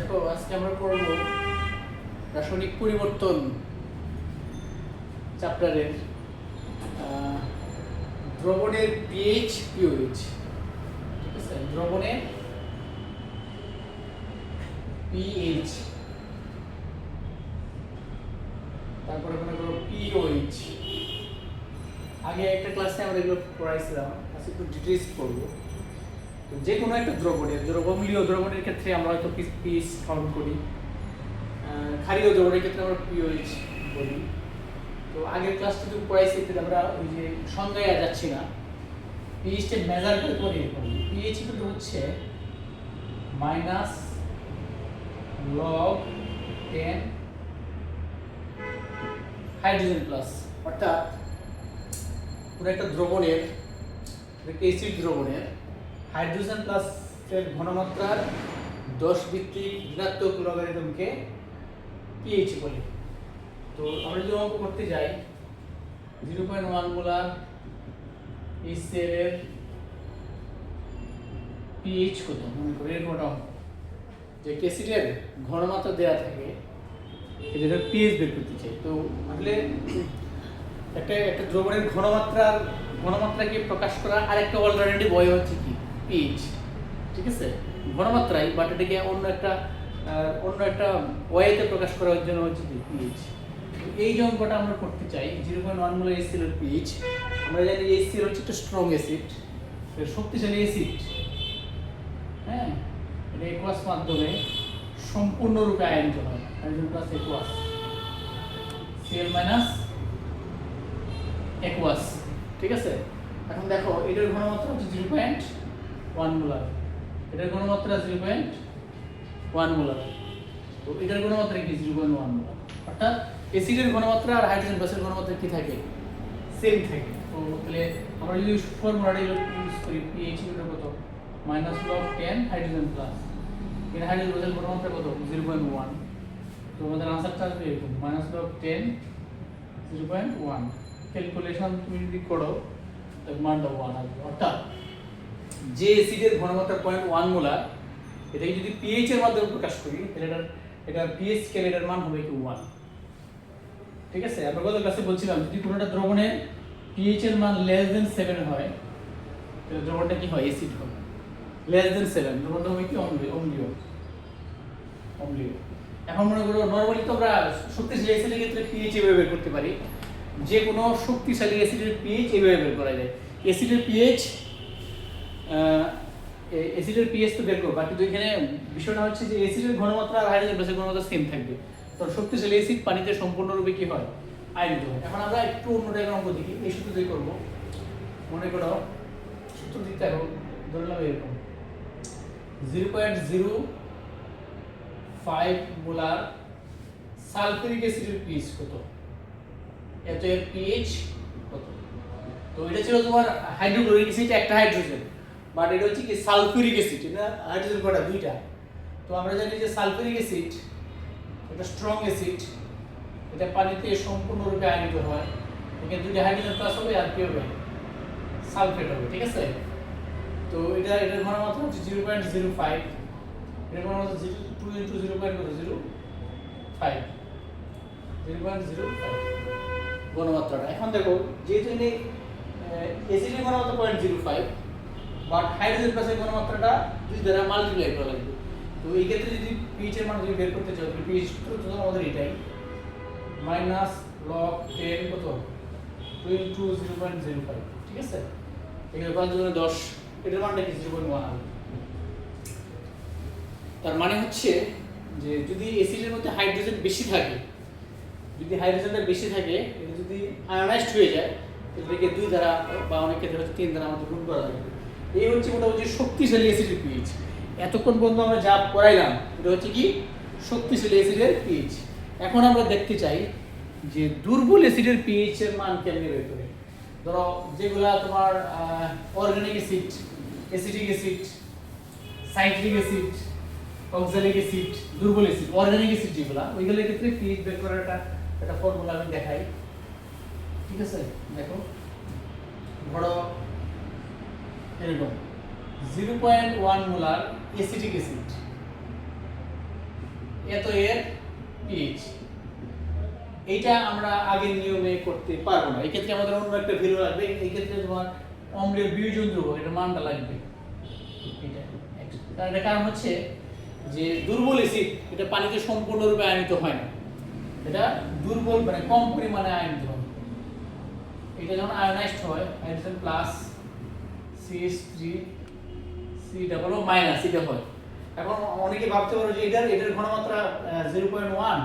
দেখো আজকে আমরা পড়ব রাসায়নিক পরিবর্তন চ্যাপ্টারের দ্রবণের পিএইচ পিওএইচ। ঠিক আছে, দ্রবণের পিএইচ, তারপরে মনে করো পিওএইচ। আগে একটা ক্লাসে আমরা এগুলো পড়াইছিলাম, আজকে একটু ডিটেইলস পড়বো। তো যে কোনো একটা দ্রবণের অম্লীয় দ্রবণের ক্ষেত্রে আমরা হয়তো পিএইচ কাউন্ট করি, ক্ষারীয় দ্রবণের ক্ষেত্রে আমরা পিওএইচ বলি। তো আগের ক্লাসটা যদি পড়াইছি তাহলে আমরা ওই যে সংজ্ঞায় যাচ্ছি না, পিএইচটা মেজার করে করে পিএইচ কিন্তু হচ্ছে মাইনাস লগ 10 হাইড্রোজেন প্লাস। অর্থাৎ পুরো একটা দ্রবণের, অ্যাসিড দ্রবণের হাইড্রোজেন প্লাসের ঘনমাত্রার 10 ভিত্তিক ঋণাত্মক লগারিদমকে পিএইচ বলে। তো আমরা যদি অঙ্ক করতে যাই 0.1 মোলার HCl এর পিএইচ কত মনে করি, এরকম একটা অঙ্ক যে অ্যাসিডের ঘনমাত্রা দেওয়া থাকে, এটা পিএইচ বের করতে চাই। তো আসলে একটা দ্রবণের ঘনমাত্রাকে প্রকাশ করা আরেকটা অল্টারনেটিভ ওয়ে হচ্ছে কি পিএইচ। ঠিক আছে, ঘনমাত্রাই, বাট এটাকে অন্য একটা ওয়েতে প্রকাশ করার জন্য হচ্ছে কি পিএইচ। এই যে অঙ্কটা আমরা করতে চাই 0.1 মোলার HCl এর পিএইচ। আমরা জানি HCl হচ্ছে একটা স্ট্রং অ্যাসিড, শক্তিশালী অ্যাসিড। হ্যাঁ, এটা অ্যাকুয়াস মাধ্যমে সম্পূর্ণরূপে আয়নিত হয়, hydrogen plus aqueous, Cl minus aqueous. ঠিক আছে, এখন দেখো এটার ঘনমাত্রা হচ্ছে 0.1 মোলার, এটার ঘনমাত্রা 0.1 মোলার। তো এটার ঘনমাত্রা কি 0.1 মোলার। অর্থাৎ অ্যাসিডের ঘনমাত্রা আর হাইড্রোজেন প্লাসের ঘনমাত্রা কি থাকে, সেম থাকে। তো তাহলে আমরা যদি ফর্মুলাটা ইউজ করি পিএইচ এর কত মাইনাস লগ 10 হাইড্রোজেন প্লাস, এর হাইড্রোজেন প্লাসের ঘনমাত্রা কত 0.1। তো আমাদের আনসারটা আসবে এরকম মাইনাস লগ 10 0.1। ক্যালকুলেশন তুমি যদি করো তাহলে মানটা 1 আসবে। অর্থাৎ যে অ্যাসিডের ঘনমাত্রা 0.1 মোলার, এটাকে যদি পিএইচ এর মাধ্যমে প্রকাশ করি তাহলে এটা পিএইচ স্কেল এর মান হবে কি 1। ঠিক আছে, আমরা গত ক্লাসে বলছিলাম যদি কোনোটা দ্রবণের পিএইচ এর মান লেস দেন 7 হয় তাহলে দ্রবণটা কি হয়, অ্যাসিড হবে। লেস দেন 7 দ্রবণটা হবে কি অম্লীয়। এখন মনে করো নরমালি তো আমরা শক্তিশালী অ্যাসিডের ক্ষেত্রে পিএইচ এভাবে বের করতে পারি, যে কোনো শক্তিশালী অ্যাসিডের পিএইচ এভাবে বের করা যায়। অ্যাসিডের পিএইচ তো বের করবো, বাকি তো এখানে বিষয়টা হচ্ছে যে অ্যাসিডের ঘনমাত্রা আর হাইড্রোজেন প্লাসের ঘনমাত্রা সেম থাকবে। তো শক্তিশালী অ্যাসিড পানিতে সম্পূর্ণরূপে কি হয়, আয়নিত হয়। এখন আমরা একটু অন্য টাইপের অঙ্ক দেখি, এই সূত্র দিয়ে করবো। মনে করো সূত্র দিতে হবে, ধরে নাও এরকম 0.05 মোলার সালফিউরিক অ্যাসিডের পিএইচ কত, এত এর পিএইচ কত। তো এটা ছিল তোমার হাইড্রোক্লোরিক অ্যাসিড, একটা হাইড্রোজেন, বাট এটা হচ্ছে কি সালফিউরিক অ্যাসিড, এটা হাইড্রোজেন কটা, দুইটা। তো আমরা জানি যে সালফিউরিক অ্যাসিড এটা স্ট্রং অ্যাসিড, এটা পানিতে সম্পূর্ণরূপে আয়নিত হয়। এখানে দুইটা হাইড্রোজেন প্লাস হবে আর কি হবে, সালফেট হবে। ঠিক আছে, তো এটার ঘনমাত্রা হচ্ছে 0.05, এর ঘনমাত্রা 2 × 0.05 ঘনমাত্রাটা। এখন দেখো যেহেতু এখানে অ্যাসিডের ঘনমাত্রা 0.05, বাট হাইড্রোজেন প্লাসের ঘনমাত্রাটা 2 দ্বারা মাল্টিপ্লাই করা লাগবে। তো এই ক্ষেত্রে যদি পিএইচ এর মান যদি বের করতে চাও, পিএইচ তো আমাদের এটাই মাইনাস লগ 10 কত 2 × 0.05। ঠিক আছে, এখানে 5 × 10, এটার মানটা কি 0.1 হবে। তার মানে হচ্ছে যে যদি অ্যাসিডের মধ্যে হাইড্রোজেন বেশি থাকে, যদি হাইড্রোজেনটা বেশি থাকে, এটা যদি আয়োনাইজড হয়ে যায় তাহলে এটাকে 2 দ্বারা বা অনেক ক্ষেত্রে হচ্ছে 3 দ্বারা আমাদের গুণ করা লাগবে। এই হচ্ছে মোটামুটি শক্তিশালী অ্যাসিডের পিএইচ। এতক্ষণ পর্যন্ত আমরা যা পড়াইলাম এটা হচ্ছে কি শক্তিশালী অ্যাসিডের পিএইচ। এখন আমরা দেখতে চাই যে দুর্বল অ্যাসিডের পিএইচ এর মান কেমনে বের করে। ধরো যেগুলা তোমার organic acid, acetic acid, citric acid, oxalic acid, দুর্বল অ্যাসিড, অর্গানিক অ্যাসিড যেগুলা, ওইগুলোর ক্ষেত্রে পিএইচ বের করার একটা ফর্মুলা আমি দেখাই। ঠিক আছে, দেখো ধরো এরকম 0.1 মোলার অ্যাসিটিক অ্যাসিড, এত এর পিএইচ। এইটা আমরা আগের নিয়মে করতে পারবো না, এই ক্ষেত্রে আমাদের অন্য একটা ভ্যালু লাগবে। এই ক্ষেত্রে তোমার অম্লের বিয়োজন ধ্রুবক এটা মানটা লাগবে এটা কারণ এটা কারণ হচ্ছে যে দুর্বল অ্যাসিড এটা পানিতে সম্পূর্ণরূপে আয়নিত হয় না, এটা দুর্বল মানে কম পরিমাণে আয়নিত হয়। এটা যখন আয়োনাইজড হয় hydrogen plus CH3 C double O minus এটা হয়। এখন অনেকে ভাবতে পারো যে এটার ঘনমাত্রা 0.1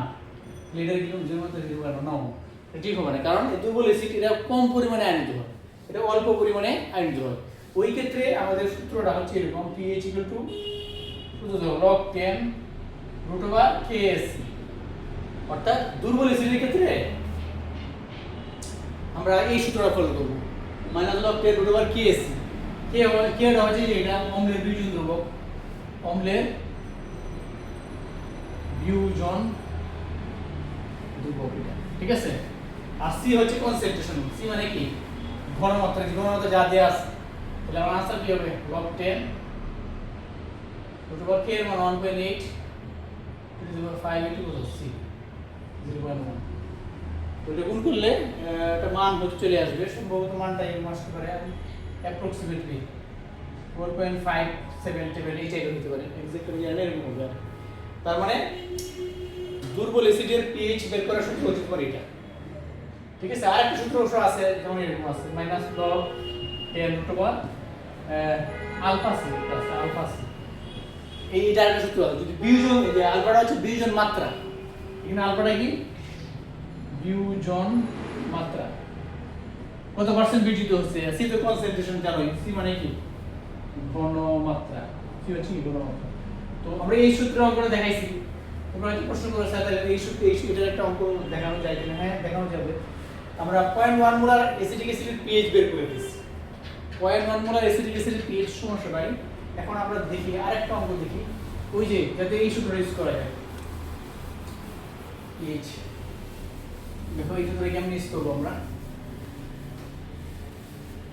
লিটার কিলো 0.01 নাও, এটা ঠিক হবে না, কারণ এই দুর্বল অ্যাসিড এটা কম পরিমাণে আয়নিত হয়, এটা অল্প পরিমাণে আয়নিত হয়। ওই ক্ষেত্রে আমাদের সূত্রটা হচ্ছে এরকম pH log 10 √KSC, অর্থাৎ দুর্বল অ্যাসিডের ক্ষেত্রে আমরা এই সূত্রটা ফলো করব log 10 √KSC। কেটা হচ্ছে যে এটা অম্লের বিয়োজন ধ্রুবক, অম্লের বিয়োজন ধ্রুবক এটা, ঠিক আছে। আর সি হচ্ছে কনসেন্ট্রেশন, সি মানে কি ঘনমাত্রা, যে ঘনমাত্রা যা দেয়া আছে, তাহলে আমার आंसर কি হবে log 10 √k এর মান 1.8 to the power 5 into c 0.1। তো এটা গুণ করলে একটা মান হচ্ছে চলে আসবে, সম্ভবত মানটা এই আসতে পারে অ্যাপ্রক্সিমেটলি 4.577 এই টাইপের হতে পারে, এক্স্যাক্টলি জানি না এরকম হবে। তার মানে দুর্বল অ্যাসিডের pH বের করার সূত্র হচ্ছে তোমার এটা, ঠিক আছে। আর একটা সূত্র অবশ্য আছে, যেমন এরকম আছে log 10 alpha C plus alpha C, এইটা একটা সূত্র আছে। যদি বিয়োজন, এই যে আলফাটা হচ্ছে বিয়োজন মাত্রা, এখানে আলফাটা কি বিয়োজন মাত্রা, কত পার্সেন্ট বিয়োজিত হচ্ছে। সি তো কনসেন্ট্রেশন জানোই, সি মানে কি ঘনমাত্রা, সি হচ্ছে কি ঘনমাত্রা। তো আমরা এই সূত্র অঙ্কটা দেখাইছি, তোমরা হয়তো প্রশ্ন করেছো তাহলে এই সূত্র এটার একটা অঙ্ক দেখানো যায় কিনা। হ্যাঁ দেখানো যাবে। আমরা 0.1 মোলার অ্যাসিটিক অ্যাসিডের pH বের করে দিয়েছি, 0.1 মোলার অ্যাসিটিক অ্যাসিডের pH সমস্যা নাই। এখন আমরা দেখি আরেকটা অঙ্ক দেখি, ওই যে যাতে এই সূত্র ইউজ করা যায়। pH দেখো এই সূত্র কেমন ইউজ করব আমরা,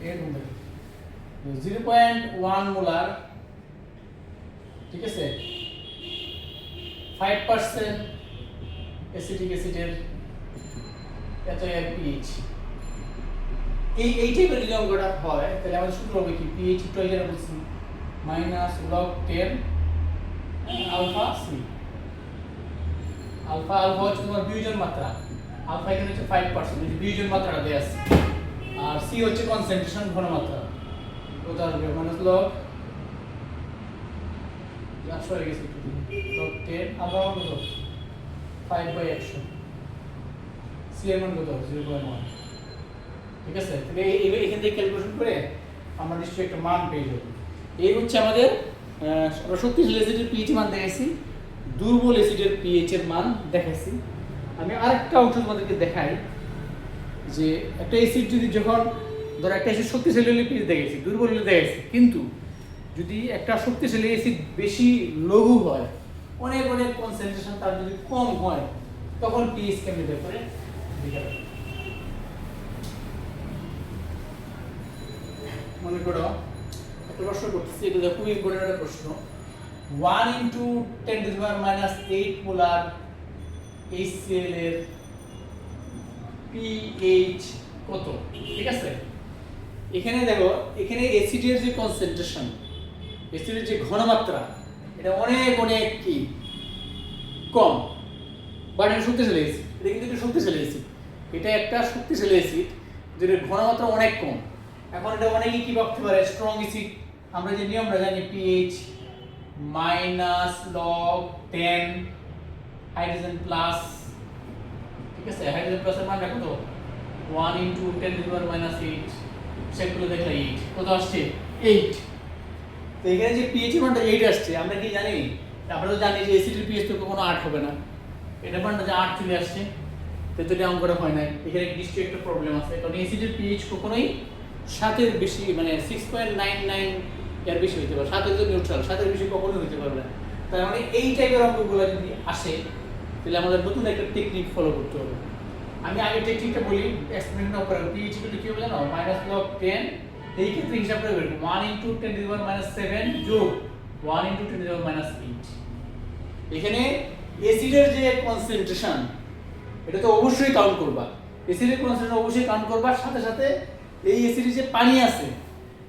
এরকম দেখো 0.1 মোলার, ঠিক আছে, 5% অ্যাসিটিক অ্যাসিডের এত এর pH। এই টাইপের যদি অঙ্কটা হয় তাহলে আমাদের সূত্র হবে কি pH একটু আগে বলছি log 10 আলফা সি। আলফা হচ্ছে তোমার বিয়োজন মাত্রা, আলফা এখানে হচ্ছে 5%, এই বিয়োজন মাত্রাটা দেয়া আছে, আর সি হচ্ছে কনসেন্ট্রেশন ঘনমাত্রা, ওটা হবে log আসলে গেছে log 10 আলফা কত 5/100, সি এর মান কত 0.1, ঠিক আছে। তাহলে এখান থেকে ক্যালকুলেশন করে আমরা নিশ্চয়ই একটা মান পেয়ে যাব। এই হচ্ছে আমাদের শক্তিশালী অ্যাসিডের pH মান দেখাইছি, দুর্বল অ্যাসিডের pH এর মান দেখাইছি। আমি আরেকটা অংশ তোমাদেরকে দেখাই যে একটা অ্যাসিড যদি যখন ধরো একটা অ্যাসিড শক্তিশালী হলে pH দেখাইছি, দুর্বল হলে দেখাইছি, কিন্তু যদি একটা শক্তিশালী অ্যাসিড বেশি লঘু হয়, অনেক অনেক কনসেন্ট্রেশন তার যদি কম হয়, তখন pH কেমনে বের করে দেখাবে। মনে করো একটা প্রশ্ন করতেছি, এটা খুবই ইম্পর্টেন্ট একটা প্রশ্ন। 1 into 10 to the power minus 8 molar HCl এর pH কত, ঠিক আছে। এখানে দেখো, এখানে অ্যাসিডের যে কনসেন্ট্রেশন, অ্যাসিডের যে ঘনমাত্রা, এটা অনেক অনেক কি কম, বাট এটা শক্তিশালী অ্যাসিড, এটা কিন্তু একটা শক্তিশালী অ্যাসিড, এটা একটা শক্তিশালী অ্যাসিড যেটার ঘনমাত্রা অনেক কম। এখন এটা অনেকেই কি ভাবতে পারে স্ট্রং অ্যাসিড, আমরা যে নিয়মটা জানি pH log 10 হাইড্রোজেন প্লাস, ঠিক আছে, হাইড্রোজেন প্লাসের মান কত 1 into 10 to the power minus 8, check করে দেখলে 8 কত আসছে 8। তো এখানে যে pH এর মানটা 8 আসছে, আমরা কি জানি, আমরা তো জানি যে অ্যাসিডের pH তো কখনো 8 হবে না, এটা মানটা যে 8 চলে আসছে, তো এটা অঙ্কটা হয় না। এখানে নিশ্চয়ই একটা প্রবলেম আছে, কারণ অ্যাসিডের pH কখনোই 7 এর বেশি, মানে 6.99 এর বেশি হতে পারে, 7 এর তো নিউট্রাল, 7 এর বেশি কখনোই হতে পারবে না। তার মানে এই টাইপের অঙ্কগুলো যদি আসে তাহলে আমাদের নতুন একটা টেকনিক ফলো করতে হবে। আমি আগে টেকনিকটা বলি, এক্সপেরিমেন্ট না করে pH কি হবে জানো, log 10, এই ক্ষেত্রে হিসাব করে বের করব 1 into 10 to the power minus 7 যোগ 1 into 10 to the power minus 8। এখানে অ্যাসিডের যে কনসেন্ট্রেশন এটা তো অবশ্যই কাউন্ট করবা, অ্যাসিডের কনসেন্ট্রেশন অবশ্যই কাউন্ট করবা, সাথে সাথে এই অ্যাসিডের যে পানি আছে,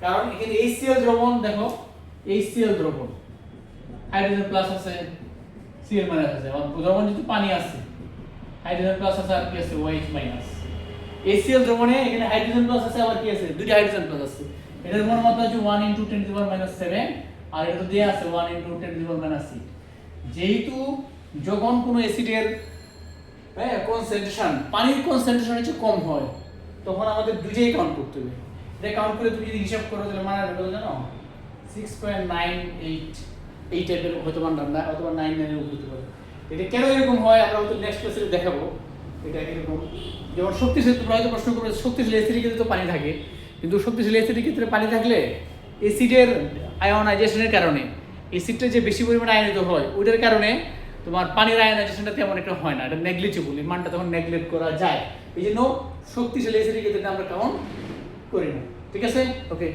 কারণ এখানে HCl দ্রবণ দেখো, HCl দ্রবণ হাইড্রোজেন প্লাস আছে, Cl মাইনাস আছে, দ্রবণ যেহেতু পানি আছে, হাইড্রোজেন প্লাস আছে আর কি আছে OH মাইনাস। HCl দ্রবণে এখানে হাইড্রোজেন প্লাস আছে আবার কি আছে, দুইটা হাইড্রোজেন প্লাস আছে। এটার ঘনমাত্রা হচ্ছে 1 × 10⁻⁷ আর এটা দেয়া আছে 1 × 10⁻⁶। যেহেতু যখন কোনো অ্যাসিডের কনসেন্ট্রেশন, পানির কনসেন্ট্রেশন হচ্ছে কম হয়, তখন আমাদের দুইটাই কাউন্ট করতে হবে। এটা কাউন্ট করে তুমি যদি হিসাব করো তাহলে মানে হবে জানো 6.98 এই টাইপের হয়তো না, অথবা 99 এর হতে পারে। এটা কেন এরকম হয় আমরা হয়তো নেক্সট ক্লাসে দেখাবো। এটা এরকম যেমন শক্তিশালী, তোমরা হয়তো প্রশ্ন করবে শক্তিশালী অ্যাসিডের ক্ষেত্রে তো পানি থাকে, কিন্তু শক্তিশালী অ্যাসিডের ক্ষেত্রে পানি থাকলে অ্যাসিডের আয়নাইজেশনের কারণে অ্যাসিডটা যে বেশি পরিমাণে আয়নিত হয় ওইটার কারণে তোমার পানির আয়নাইজেশনটা তেমন একটা হয় না, এটা নেগলিজিবল, এই মানটা তখন নেগলেক্ট করা যায়। এই জন্য শক্তিশালী অ্যাসিডের ক্ষেত্রে আমরা কাউন্ট করি না। ঠিক আছে, ওকে।